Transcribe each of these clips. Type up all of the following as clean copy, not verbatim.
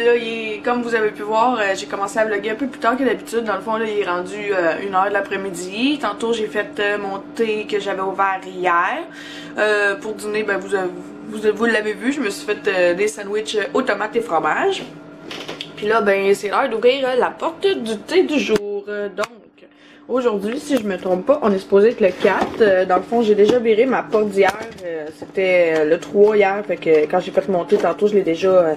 là, comme vous avez pu voir, j'ai commencé à vlogger un peu plus tard que d'habitude. Dans le fond, là, il est rendu 1h de l'après-midi. Tantôt, j'ai fait mon thé que j'avais ouvert hier. Pour dîner, ben, vous l'avez vu, je me suis fait des sandwichs aux tomates et fromage. Puis là, ben, c'est l'heure d'ouvrir la porte du thé du jour. Donc, aujourd'hui, si je me trompe pas, on est supposé être le 4. Dans le fond, j'ai déjà viré ma porte d'hier. C'était le 3 hier, fait que quand j'ai fait mon thé tantôt, je l'ai déjà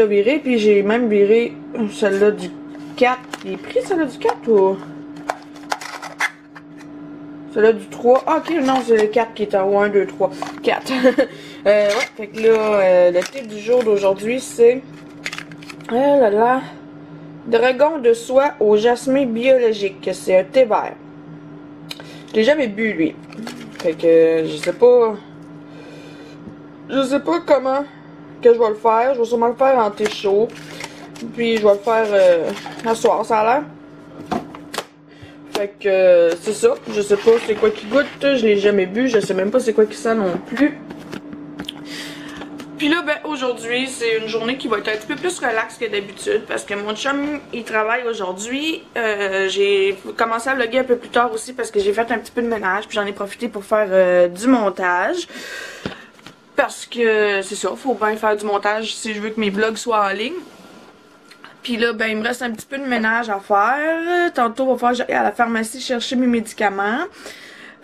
viré. Puis j'ai même viré celle-là du 4. Il est pris celle-là du 4 ou... Celle-là du 3. Ah, ok, non, c'est le 4 qui est en 1, 2, 3, 4. Ouais, fait que là, le thé du jour d'aujourd'hui, c'est... Oh là là... Dragon de soie au jasmin biologique. C'est un thé vert. Je l'ai jamais bu, lui. Fait que je sais pas... Je sais pas comment que je vais le faire. Je vais sûrement le faire en thé chaud. Puis je vais le faire à soir, ça a l'air. Fait que c'est ça. Je sais pas c'est quoi qui goûte. Je l'ai jamais bu. Je sais même pas c'est quoi qui sent non plus. Puis là, ben, aujourd'hui, c'est une journée qui va être un petit peu plus relax que d'habitude parce que mon chum, il travaille aujourd'hui. J'ai commencé à vlogger un peu plus tard aussi parce que j'ai fait un petit peu de ménage puis j'en ai profité pour faire du montage. Parce que c'est ça, faut bien faire du montage si je veux que mes vlogs soient en ligne. Puis là, ben, il me reste un petit peu de ménage à faire. Tantôt, il va falloir que j'aille à la pharmacie chercher mes médicaments.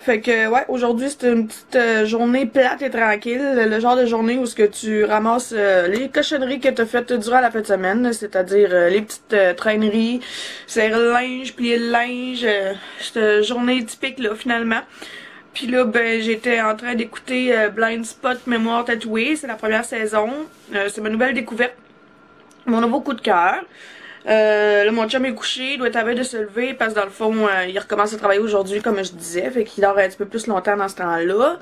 Fait que, ouais, aujourd'hui, c'est une petite journée plate et tranquille. Le genre de journée où ce que tu ramasses les cochonneries que t'as faites durant la fin de semaine. C'est-à-dire les petites traîneries, serrer le linge, plier le linge. Cette journée typique, là, finalement. Puis là, ben, j'étais en train d'écouter Blind Spot Mémoire tatouée. C'est la première saison. C'est ma nouvelle découverte. Mon nouveau coup de cœur. Là, mon chum est couché, il doit être à veille de se lever parce que dans le fond, il recommence à travailler aujourd'hui, comme je disais, fait qu'il dort un petit peu plus longtemps dans ce temps-là.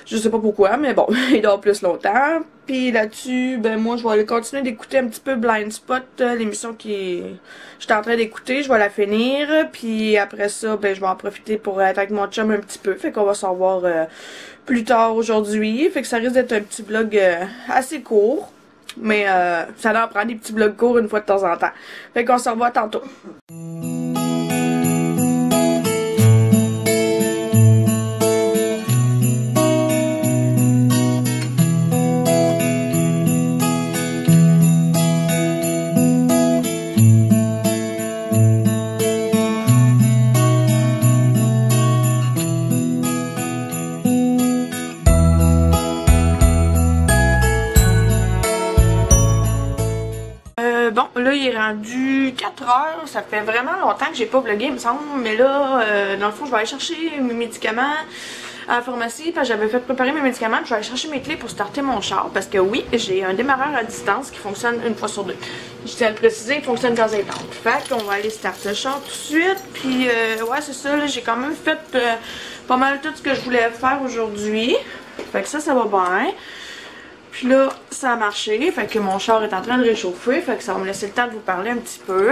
Je sais pas pourquoi, mais bon, il dort plus longtemps. Puis là-dessus, ben moi, je vais aller continuer d'écouter un petit peu Blind Spot, l'émission qui j'étais en train d'écouter, je vais la finir. Puis après ça, ben je vais en profiter pour être avec mon chum un petit peu, fait qu'on va se revoir plus tard aujourd'hui. Fait que ça risque d'être un petit vlog assez court. Mais ça en prend des petits vlogs courts une fois de temps en temps. Fait qu'on se revoit tantôt. Bon, là, il est rendu 4 heures. Ça fait vraiment longtemps que j'ai pas vlogué, il me semble. Mais là, dans le fond, je vais aller chercher mes médicaments à la pharmacie. Parce que j'avais fait préparer mes médicaments. Je vais aller chercher mes clés pour starter mon char. Parce que oui, j'ai un démarreur à distance qui fonctionne une fois sur deux. Je tiens à le préciser, il fonctionne dans un temps. Fait qu'on va aller starter le char tout de suite. Puis, ouais, c'est ça. J'ai quand même fait pas mal tout ce que je voulais faire aujourd'hui. Fait que ça va bien. Puis là, ça a marché, fait que mon char est en train de réchauffer, fait que ça va me laisser le temps de vous parler un petit peu.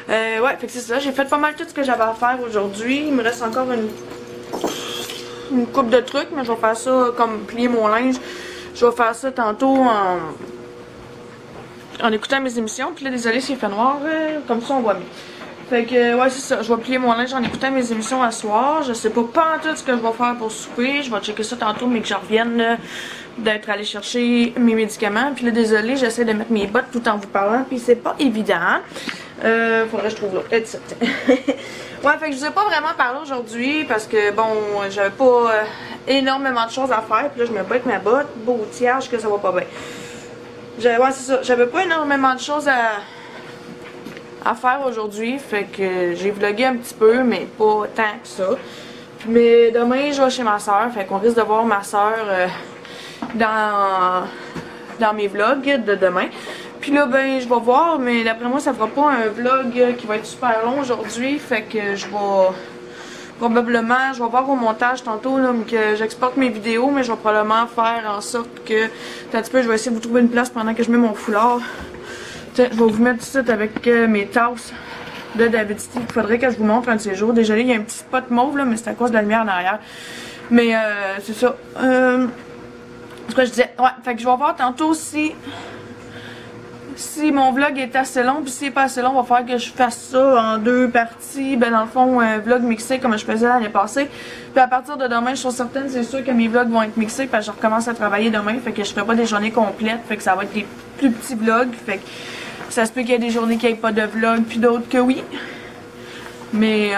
Ouais, fait que c'est ça, j'ai fait pas mal tout ce que j'avais à faire aujourd'hui. Il me reste encore une coupe de trucs, mais je vais faire ça comme plier mon linge. Je vais faire ça tantôt en écoutant mes émissions. Puis là, désolé s'il fait noir, comme ça on voit mieux. Fait que, ouais, c'est ça. Je vais plier mon linge en écoutant mes émissions à soir. Je sais pas en tout ce que je vais faire pour souper. Je vais checker ça tantôt, mais que je revienne d'être allé chercher mes médicaments. Puis là, désolé, j'essaie de mettre mes bottes tout en vous parlant. Puis c'est pas évident. Faudrait que je trouve l'autre. Ouais, fait que je vous ai pas vraiment parlé aujourd'hui parce que, bon, j'avais pas énormément de choses à faire. Puis là, je me bats avec ma botte. Beau outillage que ça va pas bien. Ouais, c'est ça. J'avais pas énormément de choses à faire aujourd'hui, fait que j'ai vlogué un petit peu, mais pas tant que ça. Mais demain, je vais chez ma soeur, fait qu'on risque de voir ma soeur dans mes vlogs de demain. Puis là, ben, je vais voir, mais d'après moi, ça fera pas un vlog qui va être super long aujourd'hui, fait que je vais probablement, je vais voir au montage tantôt là, que j'exporte mes vidéos, mais je vais probablement faire en sorte que, un petit peu, je vais essayer de vous trouver une place pendant que je mets mon foulard. Tiens, je vais vous mettre tout de suite avec mes tasses de David Steve. Il faudrait que je vous montre un de ces jours. Désolé, il y a un petit spot mauve là, mais c'est à cause de la lumière en arrière. Mais c'est ça. Ce que je disais. Ouais, fait que je vais voir tantôt si si mon vlog est assez long, puis s'il est pas assez long, il va falloir que je fasse ça en 2 parties. Ben dans le fond, un vlog mixé comme je faisais l'année passée. Puis à partir de demain, je suis certaine, c'est sûr que mes vlogs vont être mixés parce que je recommence à travailler demain. Fait que je ferai pas des journées complètes, fait que ça va être des plus petits vlogs. Fait que ça se peut qu'il y ait des journées qui n'aient pas de vlog, puis d'autres que oui. Mais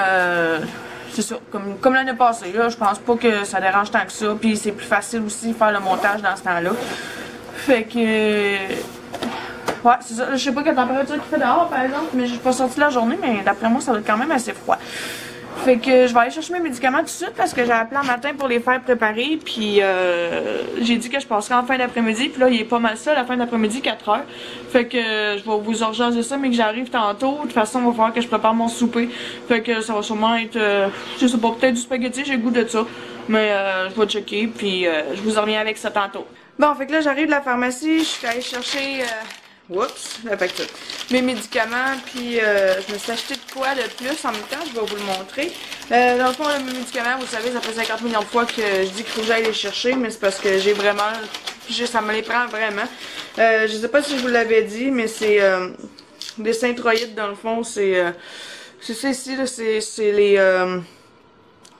c'est ça, comme l'année passée, là, je pense pas que ça dérange tant que ça. Puis c'est plus facile aussi de faire le montage dans ce temps-là. Fait que... ouais, c'est ça. Je sais pas quelle température qu'il fait dehors, par exemple, mais je suis pas sortie la journée, mais d'après moi, ça doit être quand même assez froid. Fait que je vais aller chercher mes médicaments tout de suite parce que j'ai appelé un matin pour les faire préparer, puis j'ai dit que je passerai en fin d'après-midi, puis là, il est pas mal ça, la fin d'après-midi, 4 heures. Fait que je vais vous urgencer ça, mais que j'arrive tantôt. De toute façon, il va falloir que je prépare mon souper. Fait que ça va sûrement être, je sais pas, peut-être du spaghetti, j'ai le goût de ça. Mais je vais checker, puis je vous en reviens avec ça tantôt. Bon, fait que là, j'arrive de la pharmacie, je suis allée chercher... oups, la facture. Mes médicaments, puis je me suis acheté de quoi de plus en même temps, je vais vous le montrer. Dans le fond, mes médicaments, vous savez, ça fait 50 millions de fois que je dis qu'il faut que j'aille les chercher, mais c'est parce que j'ai vraiment, ça me les prend vraiment. Je sais pas si je vous l'avais dit, mais c'est des Synthroid dans le fond, c'est ça ici, c'est les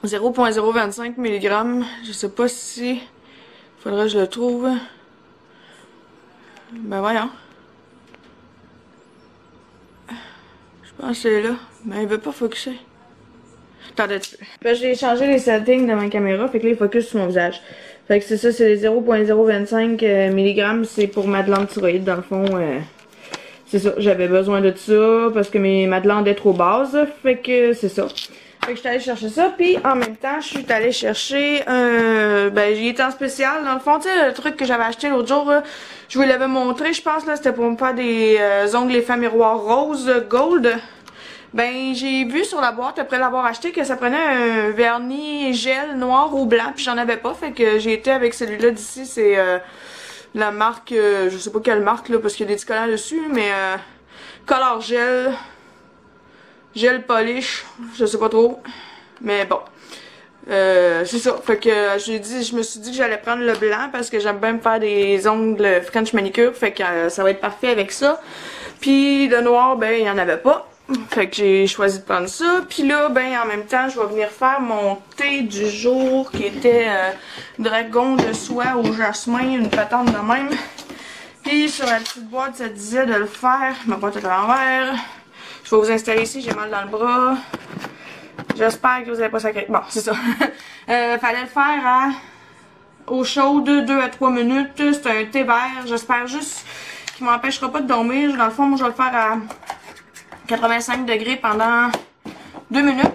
0.025 mg. Je sais pas si, faudrait que je le trouve. Ben voyons. Je pense que c'est là, mais il veut pas focuser. Attendez un petit peu. Ben, j'ai changé les settings de ma caméra, fait que là il focus sur mon visage. Fait que c'est ça, c'est les 0.025 mg, c'est pour ma glande thyroïde dans le fond. C'est ça, j'avais besoin de ça parce que ma glande est trop basse, fait que c'est ça. Fait que je suis allée chercher ça, puis en même temps, je suis allée chercher ben, il était en spécial, dans le fond, tu sais, le truc que j'avais acheté l'autre jour, je vous l'avais montré, je pense, là, c'était pour me faire des ongles effets miroirs rose gold. Ben, j'ai vu sur la boîte, après l'avoir acheté, que ça prenait un vernis gel noir ou blanc, puis j'en avais pas, fait que j'ai été avec celui-là d'ici, c'est la marque, je sais pas quelle marque, là, parce qu'il y a des petits collants dessus, mais Color Gel. Gel polish, je sais pas trop, mais bon, c'est ça, fait que je me suis dit que j'allais prendre le blanc parce que j'aime bien me faire des ongles French manicure, fait que ça va être parfait avec ça, puis le noir, ben il y en avait pas, fait que j'ai choisi de prendre ça, puis là, ben en même temps, je vais venir faire mon thé du jour qui était dragon de soie au jasmin, une patente de même, puis sur la petite boîte, ça disait de le faire, ma boîte est à l'envers. Je vais vous installer ici, j'ai mal dans le bras. J'espère que vous n'avez pas sacré. Bon, c'est ça. Fallait le faire au chaud de 2 à 3 minutes. C'est un thé vert. J'espère juste qu'il m'empêchera pas de dormir. Dans le fond, moi, je vais le faire à 85 degrés pendant 2 minutes.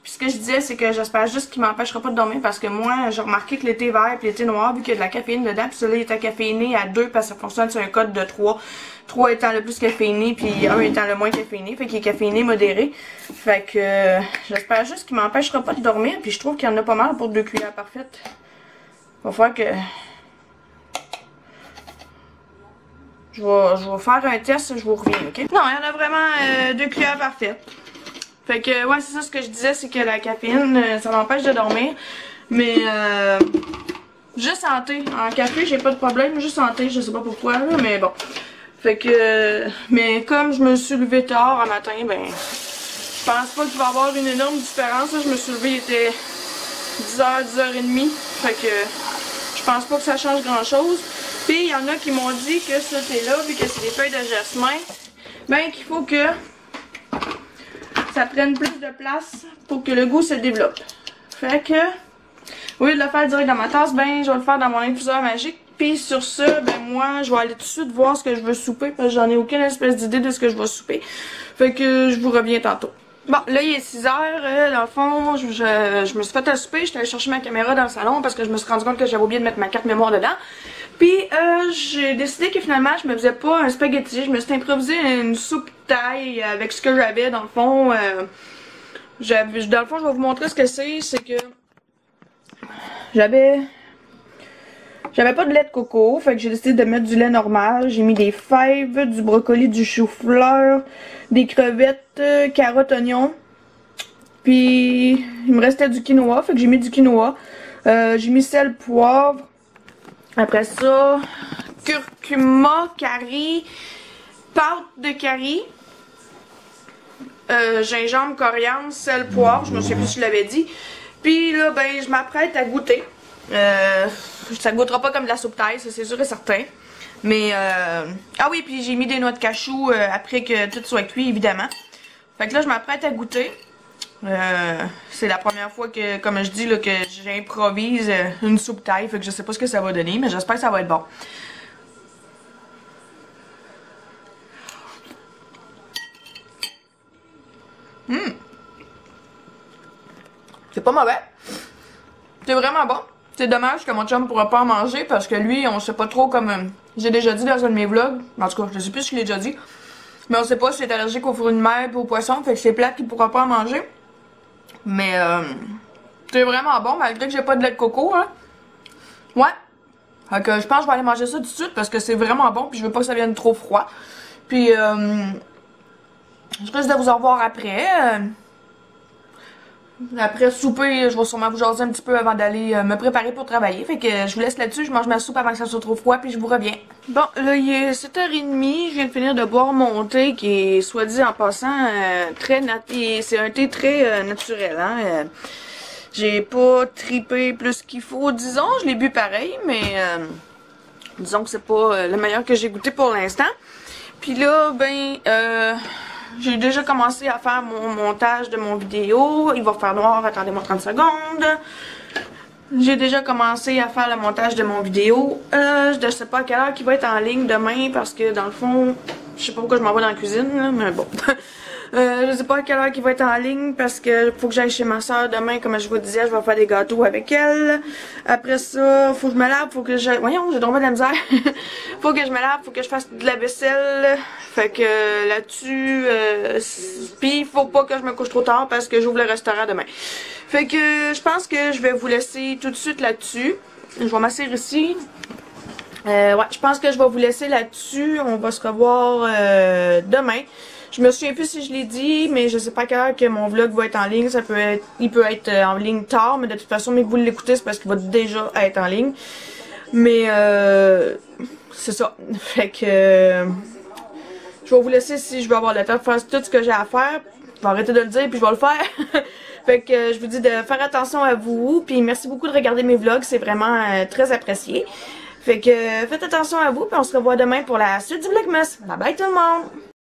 Puis ce que je disais, c'est que j'espère juste qu'il m'empêchera pas de dormir parce que moi, j'ai remarqué que le thé vert et le thé noir, vu qu'il y a de la caféine dedans, puis celui-là, il est caféiné à 2 parce que ça fonctionne sur un code de 3. 3 étant le plus caféiné, puis 1 étant le moins caféiné, fait qu'il est caféiné modéré. Fait que j'espère juste qu'il m'empêchera pas de dormir, puis je trouve qu'il y en a pas mal pour 2 cuillères parfaites. Va falloir que... Je vais faire un test, je vous reviens, ok? Non, il y en a vraiment 2 cuillères parfaites. Fait que, ouais, c'est ça ce que je disais, c'est que la caféine, ça m'empêche de dormir. Mais, juste en thé. En café, j'ai pas de problème, juste en thé, je sais pas pourquoi, là, mais bon. Fait que, mais comme je me suis levée tard un matin, ben, je pense pas qu'il va y avoir une énorme différence, là. Je me suis levée, il était 10h, 10h30. Fait que, je pense pas que ça change grand chose. Puis, il y en a qui m'ont dit que ce thé-là, vu que c'est des feuilles de jasmin, ben, qu'il faut que ça prenne plus de place pour que le goût se développe. Fait que, au lieu de le faire direct dans ma tasse, ben je vais le faire dans mon infuseur magique. Puis sur ça, ben moi, je vais aller tout de suite voir ce que je veux souper parce que j'en ai aucune espèce d'idée de ce que je vais souper. Fait que je vous reviens tantôt. Bon, là il est 6h, dans le fond, je me suis fait à souper, j'étais allée chercher ma caméra dans le salon parce que je me suis rendu compte que j'avais oublié de mettre ma carte mémoire dedans. Puis j'ai décidé que finalement je me faisais pas un spaghetti, je me suis improvisé une soupe thaï avec ce que j'avais dans le fond. Dans le fond je vais vous montrer ce que c'est que j'avais pas de lait de coco, fait que j'ai décidé de mettre du lait normal. J'ai mis des fèves, du brocoli, du chou-fleur, des crevettes, carottes, oignons. Puis il me restait du quinoa, fait que j'ai mis du quinoa. J'ai mis sel, poivre. Après ça, curcuma, curry, pâte de curry, gingembre, coriandre, sel, poivre, je me souviens plus si je l'avais dit. Puis là, ben, je m'apprête à goûter. Ça goûtera pas comme de la soupe thaï, ça c'est sûr et certain. Mais, ah oui, puis j'ai mis des noix de cachou après que tout soit cuit, évidemment. Fait que là, je m'apprête à goûter. C'est la première fois que, comme je dis, là, que j'improvise une soupe thaï. Fait que je sais pas ce que ça va donner, mais j'espère que ça va être bon. C'est pas mauvais. C'est vraiment bon. C'est dommage que mon chum pourra pas en manger parce que lui, on sait pas trop comme... j'ai déjà dit dans un de mes vlogs. En tout cas, je sais plus si je l'ai déjà dit. Mais on sait pas s'il est allergique aux fruits de mer et aux poissons. Fait que c'est plate qu'il pourra pas en manger. Mais c'est vraiment bon malgré que j'ai pas de lait de coco. Hein. Ouais. Fait que je pense que je vais aller manger ça tout de suite parce que c'est vraiment bon. Puis je veux pas que ça vienne trop froid. Puis je risque de vous en revoir après. Après souper, je vais sûrement vous jaser un petit peu avant d'aller me préparer pour travailler. Fait que je vous laisse là-dessus, je mange ma soupe avant que ça soit trop froid, puis je vous reviens. Bon, là, il est 7h30, je viens de finir de boire mon thé qui est, soit dit en passant, c'est un thé très naturel, hein. J'ai pas tripé plus qu'il faut, disons, je l'ai bu pareil, mais disons que c'est pas le meilleur que j'ai goûté pour l'instant. Puis là, ben, j'ai déjà commencé à faire mon montage de mon vidéo. Il va faire noir, attendez-moi 30 secondes. J'ai déjà commencé à faire le montage de mon vidéo. Je sais pas à quelle heure qu'il va être en ligne demain parce que dans le fond, je sais pas pourquoi je m'en vais dans la cuisine, là, mais bon. Je sais pas à quelle heure qu'il va être en ligne parce que faut que j'aille chez ma soeur demain, comme je vous disais, je vais faire des gâteaux avec elle. Après ça, faut que je me lave, faut que je... Voyons, j'ai tombé de la misère. Faut que je me lave, faut que je fasse de la vaisselle. Fait que là-dessus, pis faut pas que je me couche trop tard parce que j'ouvre le restaurant demain. Fait que je pense que je vais vous laisser tout de suite là-dessus. Je vais m'asseoir ici. Ouais, je pense que je vais vous laisser là-dessus. On va se revoir demain. Je me souviens plus si je l'ai dit, mais je sais pas à quelle heure que mon vlog va être en ligne. Il peut être en ligne tard, mais de toute façon, mais que vous l'écoutez, c'est parce qu'il va déjà être en ligne. Mais c'est ça. Fait que je vais vous laisser si je vais avoir le temps de faire tout ce que j'ai à faire. Je vais arrêter de le dire puis je vais le faire. Fait que je vous dis de faire attention à vous. Puis merci beaucoup de regarder mes vlogs, c'est vraiment très apprécié. Fait que faites attention à vous, puis on se revoit demain pour la suite du Vlogmas. Bye bye tout le monde!